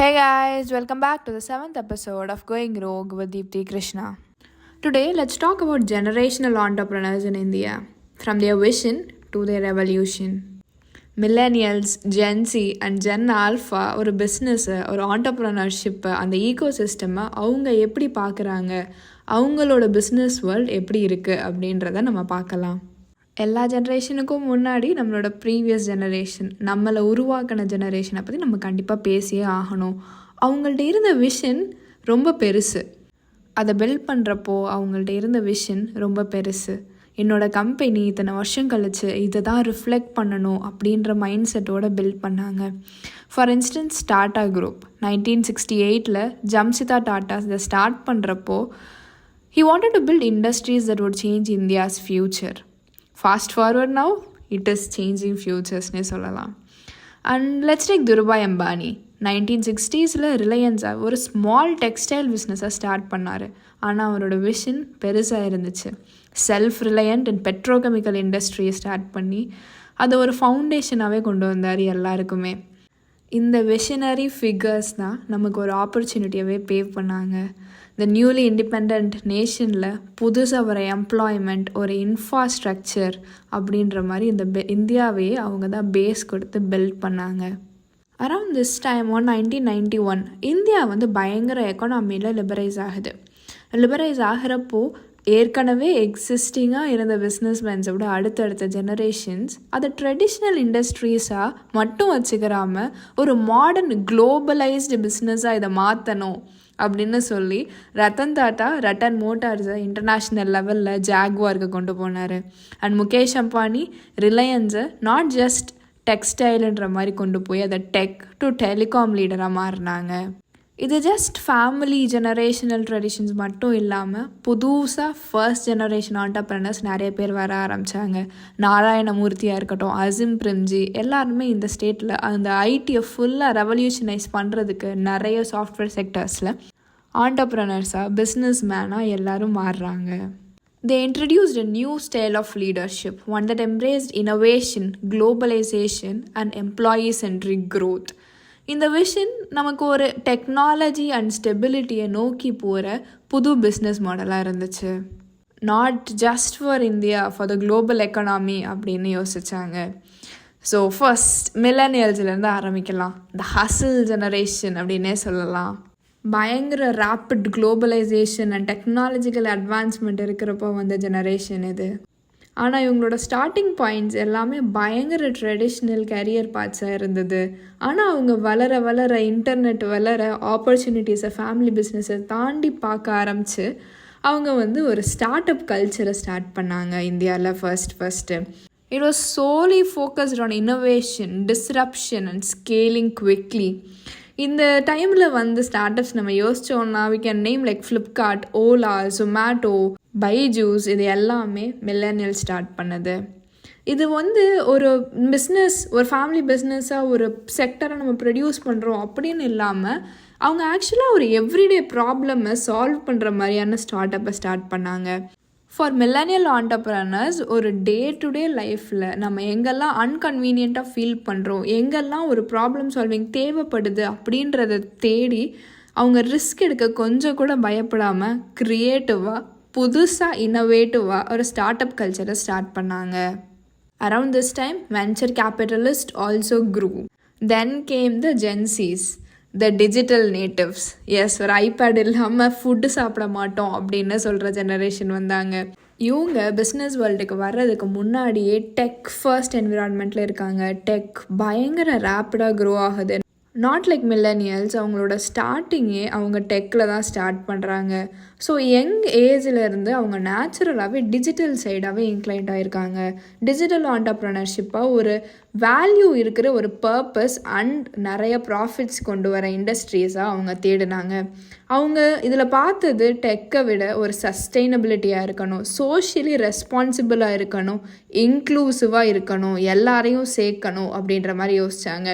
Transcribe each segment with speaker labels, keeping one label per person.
Speaker 1: Hey guys, welcome back to the 7th episode of Going Rogue with Deepthi Krishna. Today, let's talk about generational entrepreneurs in India, from their vision to their evolution. Millennials, Gen Z and Gen Alpha ஒரு பிஸ்னஸை, ஒரு ஆண்டர்ப்ரனர்ஷிப்பை, அந்த ஈகோசிஸ்டமை அவங்க எப்படி பார்க்குறாங்க, அவங்களோட business world எப்படி இருக்குது அப்படின்றத நம்ம பார்க்கலாம். எல்லா ஜென்ரேஷனுக்கும் முன்னாடி நம்மளோட ப்ரீவியஸ் ஜெனரேஷன், நம்மளை உருவாக்கின ஜெனரேஷனை பற்றி நம்ம கண்டிப்பாக பேசியே ஆகணும். அவங்கள்ட்ட இருந்த விஷன் ரொம்ப பெருசு. அதை பில்ட் பண்ணுறப்போ அவங்கள்ட்ட இருந்த விஷன் ரொம்ப பெருசு. என்னோடய கம்பெனி இத்தனை வருஷம் கழிச்சு இதை தான் ரிஃப்ளெக்ட் பண்ணணும் அப்படின்ற மைண்ட் செட்டோடு பில்ட் பண்ணாங்க. For instance Tata group 1968 Jamsetji Tata இதை ஸ்டார்ட் பண்ணுறப்போ he wanted to build industries that would change India's future. Fast forward now, it is changing futuresனே சொல்லலாம். And let's take Dhirubhai Ambani. 1960s ரிலையன்ஸை ஒரு ஸ்மால் டெக்ஸ்டைல் பிஸ்னஸாக ஸ்டார்ட் பண்ணார். ஆனால் அவரோட விஷன் பெருசாக இருந்துச்சு. செல்ஃப் ரிலையன்ட் அண்ட் பெட்ரோகெமிக்கல் இண்டஸ்ட்ரியை ஸ்டார்ட் பண்ணி அதை ஒரு ஃபவுண்டேஷனாகவே கொண்டு வந்தார் எல்லாருக்குமே. இந்த விஷனரி ஃபிகர்ஸ் தான் நமக்கு ஒரு ஆப்பர்ச்சுனிட்டியாகவே பேவ் பண்ணாங்க. இந்த நியூலி இண்டிபெண்ட் நேஷனில் புதுசாக ஒரு எம்ப்ளாய்மெண்ட், ஒரு இன்ஃப்ராஸ்ட்ரக்சர் அப்படின்ற மாதிரி இந்த இந்தியாவையே அவங்க தான் பேஸ் கொடுத்து பில்ட் பண்ணாங்க. அரவுண்ட் திஸ் டைம் 1991 இந்தியா பயங்கர எக்கானமியில் லிபரைஸ் ஆகுது. லிபரைஸ் ஆகிறப்போ ஏற்கனவே எக்ஸிஸ்டிங்காக இருந்த பிஸ்னஸ்மேன்ஸை விட அடுத்தடுத்த ஜெனரேஷன்ஸ் அதை ட்ரெடிஷ்னல் இண்டஸ்ட்ரீஸாக மட்டும் வச்சுக்கிறாம ஒரு மாடர்ன் குளோபலைஸ்டு பிஸ்னஸாக இதை மாற்றணும் அப்படின்னு சொல்லி ரத்தன் டாட்டா ரட்டன் மோட்டார்ஸை இன்டர்நேஷ்னல் லெவலில் ஜாக்வாருக்கு கொண்டு போனார். அண்ட் முகேஷ் அம்பானி ரிலையன்ஸை நாட் ஜஸ்ட் டெக்ஸ்டைலுன்ற மாதிரி கொண்டு போய் அதை டெக் டு டெலிகாம் லீடராக மாறினாங்க. இது ஜஸ்ட் ஃபேமிலி ஜெனரேஷனல் ட்ரெடிஷன்ஸ் மட்டும் இல்லாமல் புதுசாக ஃபர்ஸ்ட் ஜெனரேஷன் ஆண்டர்ப்ரனர்ஸ் நிறைய பேர் வர ஆரம்பித்தாங்க. நாராயணமூர்த்தியாக இருக்கட்டும், அசிம் பிரிம்ஜி, எல்லாருமே இந்த ஸ்டேட்டில் அந்த ஐடியை ஃபுல்லாக ரெவல்யூஷனைஸ் பண்ணுறதுக்கு நிறைய சாஃப்ட்வேர் செக்டர்ஸில் ஆண்டர்ப்ரனர்ஸாக, பிஸ்னஸ் மேனாக எல்லோரும் மாறுறாங்க. They introduced a new style of leadership, one that embraced innovation, globalization and employee-centric growth. இந்த விஷன் நமக்கு ஒரு டெக்னாலஜி அண்ட் ஸ்டெபிலிட்டியை நோக்கி போகிற புது பிஸ்னஸ் மாடலாக இருந்துச்சு. Not just for India, for the global economy அப்படின்னு யோசித்தாங்க. ஸோ ஃபர்ஸ்ட் மில்லனியல்ஸ்லேருந்து ஆரம்பிக்கலாம். த ஹசில் ஜெனரேஷன் அப்படின்னே சொல்லலாம். பயங்கர rapid globalisation and technological advancement இருக்கிறப்போ வந்த ஜெனரேஷன் இது. ஆனால் இவங்களோட ஸ்டார்டிங் பாயிண்ட்ஸ் எல்லாமே பயங்கர ட்ரெடிஷ்னல் கேரியர் பார்ட்ஸாக இருந்தது. ஆனால் அவங்க வளர வளர, இன்டர்நெட் வளர, ஆப்பர்ச்சுனிட்டிஸை, ஃபேமிலி பிஸ்னஸை தாண்டி பார்க்க ஆரம்பித்து அவங்க ஒரு ஸ்டார்ட் அப் கல்ச்சரை ஸ்டார்ட் பண்ணாங்க இந்தியாவில் first. It was solely focused on innovation, disruption and scaling quickly. இந்த டைமில் ஸ்டார்ட் அப்ஸ் நம்ம யோசித்தோன்னா we can name like Flipkart, Ola, Zomato, Byju's, இது எல்லாமே மில்லனியல் ஸ்டார்ட் பண்ணது. இது ஒரு பிஸ்னஸ், ஒரு ஃபேமிலி பிஸ்னஸாக ஒரு செக்டரை நம்ம ப்ரொடியூஸ் பண்ணுறோம் அப்படின்னு இல்லாமல் அவங்க ஆக்சுவலாக ஒரு எவ்ரிடே ப்ராப்ளமை சால்வ் பண்ணுற மாதிரியான ஸ்டார்ட் அப்பை ஸ்டார்ட் பண்ணாங்க. ஃபார் மில்லனியல் ஆண்டர்ப்ரனர்ஸ் ஒரு டே டு டே லைஃப்பில் நம்ம எங்கெல்லாம் அன்கன்வீனியண்ட்டாக ஃபீல் பண்ணுறோம், எங்கெல்லாம் ஒரு ப்ராப்ளம் சால்விங் தேவைப்படுது அப்படின்றத தேடி அவங்க ரிஸ்க் எடுக்க கொஞ்சம் கூட பயப்படாமல் க்ரியேட்டிவாக, புதுசாக, இன்னோவேட்டிவாக ஒரு ஸ்டார்ட் அப் கல்ச்சரை ஸ்டார்ட் பண்ணாங்க. Around this time venture capitalist also grew. Then came the Gen Zs, the digital natives. Yes, ஒரு ஐபேட் இல்லாமல் ஃபுட்டு சாப்பிட மாட்டோம் அப்படின்னு சொல்கிற ஜெனரேஷன் வந்தாங்க. இவங்க பிஸ்னஸ் வேர்ல்டுக்கு வர்றதுக்கு முன்னாடியே டெக் ஃபர்ஸ்ட் என்விரான்மெண்ட்டில் இருக்காங்க. டெக் பயங்கர ரேப்பிடாக க்ரோ ஆகுது. நாட் லைக் மில்லனியல்ஸ், அவங்களோட ஸ்டார்டிங்கே அவங்க டெக்கில் தான் ஸ்டார்ட் பண்ணுறாங்க. ஸோ யங் ஏஜிலேருந்து அவங்க நேச்சுரலாகவே டிஜிட்டல் சைடாகவே இன்க்ளைண்ட் ஆகிருக்காங்க. டிஜிட்டல் ஆண்டர்ப்ரனர்ஷிப்பாக ஒரு வேல்யூ இருக்கிற ஒரு பர்பஸ் அண்ட் நிறைய ப்ராஃபிட்ஸ் கொண்டு வர இண்டஸ்ட்ரீஸாக அவங்க தேடினாங்க. அவங்க இதில் பார்த்தது டெக்கை விட ஒரு சஸ்டெயினபிலிட்டியாக இருக்கணும், சோஷியலி ரெஸ்பான்சிபிளாக இருக்கணும், இன்க்ளூசிவாக இருக்கணும், எல்லாரையும் சேர்க்கணும் அப்படின்ற மாதிரி யோசித்தாங்க.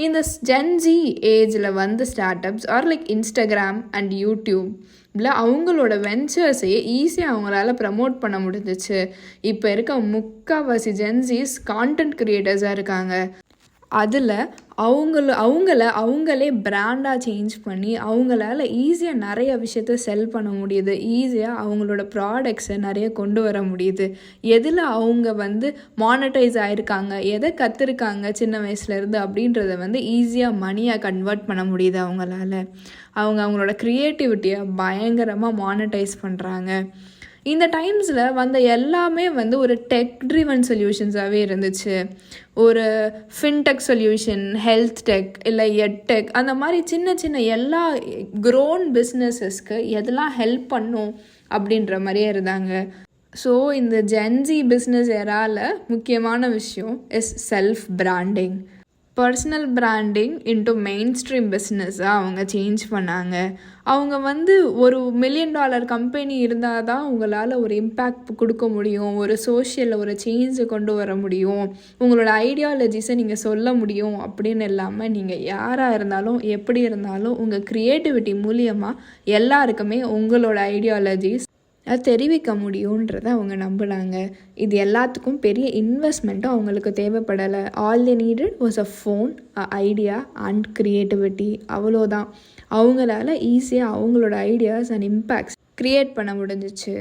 Speaker 1: இந்த ஜென்ஜி ஏஜில் start ups are like Instagram and YouTube அவங்களோட வெஞ்சர்ஸையே ஈஸியாக அவங்களால ப்ரமோட் பண்ண முடிஞ்சிச்சு. இப்போ இருக்க முக்கால்வாசி ஜென்சிஸ் கான்டென்ட் க்ரியேட்டர்ஸாக இருக்காங்க. அதில் அவங்களே பிராண்டாக சேஞ்ச் பண்ணி அவங்களால ஈஸியாக நிறைய விஷயத்த செல் பண்ண முடியுது. ஈஸியாக அவங்களோட ப்ராடக்ட்ஸை நிறைய கொண்டு வர முடியுது. எதில் அவங்க மானிட்டைஸ் ஆகிருக்காங்க, எதை கற்றுருக்காங்க சின்ன வயசுலேருந்து அப்படின்றத ஈஸியாக மணியாக கன்வெர்ட் பண்ண முடியுது அவங்களால. அவங்களோட க்ரியேட்டிவிட்டியை பயங்கரமாக மானிட்டைஸ் பண்ணுறாங்க. இந்த டைம்ஸில் எல்லாமே ஒரு டெக் ட்ரிவன் சொல்யூஷன்ஸாகவே இருந்துச்சு. ஒரு ஃபின்டெக் சொல்யூஷன், ஹெல்த் டெக், இல்லை எட்டெக், அந்த மாதிரி சின்ன சின்ன எல்லா க்ரோன் பிஸ்னஸஸ்க்கு எதெல்லாம் ஹெல்ப் பண்ணும் அப்படின்ற மாதிரியே இருந்தாங்க. ஸோ இந்த ஜென்ஸி பிஸ்னஸ் எரால முக்கியமான விஷயம் is self branding. Personal branding into mainstream பிஸ்னஸாக அவங்க சேஞ்ச் பண்ணாங்க. அவங்க ஒரு $1 மில்லியன் கம்பெனி இருந்தால் தான் உங்களால் ஒரு இம்பேக்ட் கொடுக்க முடியும், ஒரு சோஷியலில் ஒரு சேஞ்சை கொண்டு வர முடியும், உங்களோட ஐடியாலஜிஸை நீங்கள் சொல்ல முடியும் அப்படின்னு இல்லாமல் நீங்கள் யாராக இருந்தாலும் எப்படி இருந்தாலும் உங்கள் க்ரியேட்டிவிட்டி மூலியமாக எல்லாருக்குமே உங்களோட ஐடியாலஜிஸ் தெரிவிக்க முடியுன்றதை அவங்க நம்பினாங்க. இது எல்லாத்துக்கும் பெரிய இன்வெஸ்ட்மெண்ட்டும் அவங்களுக்கு தேவைப்படலை. All the needed was a phone, a idea and creativity. அவ்வளோதான். அவங்களால ஈஸியாக அவங்களோட ஐடியாஸ் அண்ட் இம்பேக்ட்ஸ் க்ரியேட் பண்ண முடிஞ்சிச்சு.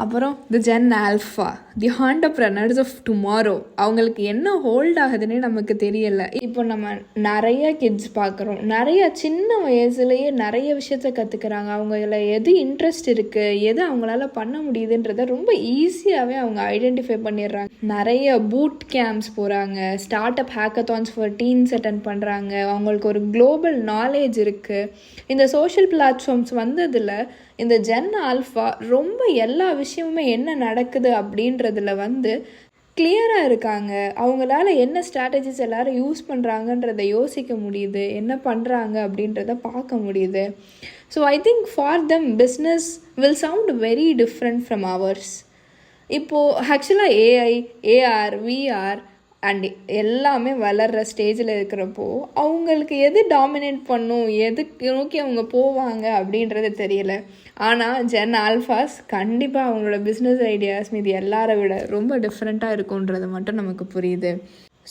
Speaker 1: அப்புறம் the Gen Alpha, the entrepreneurs of tomorrow. அவங்களுக்கு என்ன ஹோல்ட் ஆகுதுன்னே நமக்கு தெரியலை. இப்போ நம்ம நிறைய கிட்ஸ் பார்க்குறோம், நிறைய சின்ன வயசுலேயே நிறைய விஷயத்த கற்றுக்குறாங்க. அவங்கள எது இன்ட்ரெஸ்ட் இருக்குது, எது அவங்களால பண்ண முடியுதுன்றதை ரொம்ப ஈஸியாகவே அவங்க ஐடென்டிஃபை பண்ணிடுறாங்க. நிறைய பூட் கேம்ப்ஸ் போகிறாங்க, start up hackathons for teens attend பண்ணுறாங்க. அவங்களுக்கு ஒரு குளோபல் நாலேஜ் இருக்குது. இந்த சோஷியல் பிளாட்ஃபார்ம்ஸ் வந்ததில் இந்த ஜென் ஆல்ஃபா ரொம்ப எல்லா விஷயமுமே என்ன நடக்குது அப்படின்றதுல கிளியராக இருக்காங்க. அவங்களால என்ன ஸ்ட்ராட்டஜிஸ் எல்லோரும் யூஸ் பண்ணுறாங்கன்றதை யோசிக்க முடியுது, என்ன பண்ணுறாங்க அப்படின்றத பார்க்க முடியுது. So I think for them business will sound very different from hours. இப்போது ஆக்சுவலாக ஏஐ, ஏஆர், விஆர் அண்ட் எல்லாமே வளர்கிற ஸ்டேஜில் இருக்கிறப்போ அவங்களுக்கு எது டாமினேட் பண்ணும், எதுக்கு நோக்கி அவங்க போவாங்க அப்படின்றது தெரியல. ஆனால் ஜென் ஆல்ஃபாஸ் கண்டிப்பாக அவங்களோட பிஸ்னஸ் ஐடியாஸ் மீது எல்லாரை விட ரொம்ப டிஃப்ரெண்ட்டாக இருக்குன்றது மட்டும் நமக்கு புரியுது.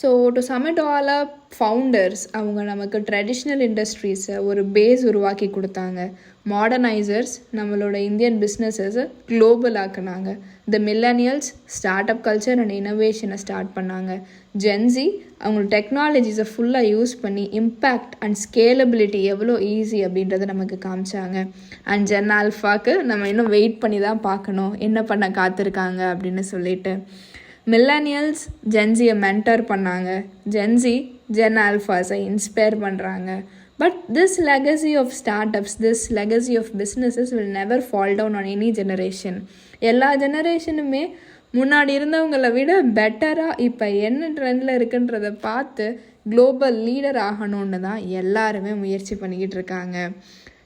Speaker 1: So to sum it all up founders, அவங்க நமக்கு ட்ரெடிஷ்னல் இண்டஸ்ட்ரீஸை ஒரு பேஸ் உருவாக்கி கொடுத்தாங்க. மாடர்னைசர்ஸ் நம்மளோட இந்தியன் பிஸ்னஸஸை குளோபல் ஆக்குனாங்க. The millennials start up culture and இனோவேஷனை ஸ்டார்ட் பண்ணாங்க. ஜென்ஸி அவங்களோட டெக்னாலஜிஸை ஃபுல்லாக யூஸ் பண்ணி இம்பேக்ட் அண்ட் ஸ்கேலபிலிட்டி எவ்வளோ ஈஸி அப்படின்றத நமக்கு காமிச்சாங்க. அண்ட் ஜென் ஆல்ஃபாக்கு நம்ம இன்னும் வெயிட் பண்ணி தான் பார்க்கணும் என்ன பண்ண காத்திருக்காங்க அப்படின்னு சொல்லிட்டு. மில்லனியல்ஸ் ஜென்ஸியை மென்டர் பண்ணாங்க, ஜென்ஸி ஜென் ஆல்ஃபாஸை இன்ஸ்பயர் பண்ணுறாங்க. But this legacy of startups, this legacy of businesses will never fall down on any generation. எல்லா ஜெனரேஷனுமே முன்னாடி இருந்தவங்களை விட பெட்டராக இப்போ என்ன ட்ரெண்டில் இருக்குன்றதை பார்த்து குளோபல் லீடர் ஆகணும்னு தான் எல்லாருமே முயற்சி பண்ணிக்கிட்டு இருக்காங்க.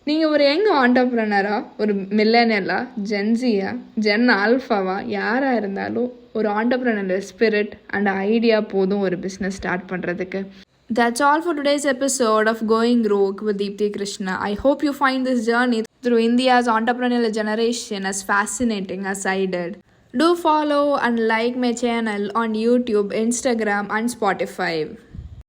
Speaker 1: நீங்கள் ஒரு யங் ஆண்டர்ப்ரனரா, ஒரு மில்லனியலா, ஜென்ஸியா, ஜென் ஆல்ஃபாவா, யாராக இருந்தாலும் ஒரு ஆண்டர்ப்ரனர் ஸ்பிரிட் அண்ட் ஐடியா போதும் ஒரு பிஸ்னஸ் ஸ்டார்ட் பண்ணுறதுக்கு. That's all for today's episode of Going Rogue with Deepthi Krishna. I hope you find this journey through India's entrepreneurial generation as fascinating as I did. Do follow and like my channel on YouTube, Instagram and Spotify.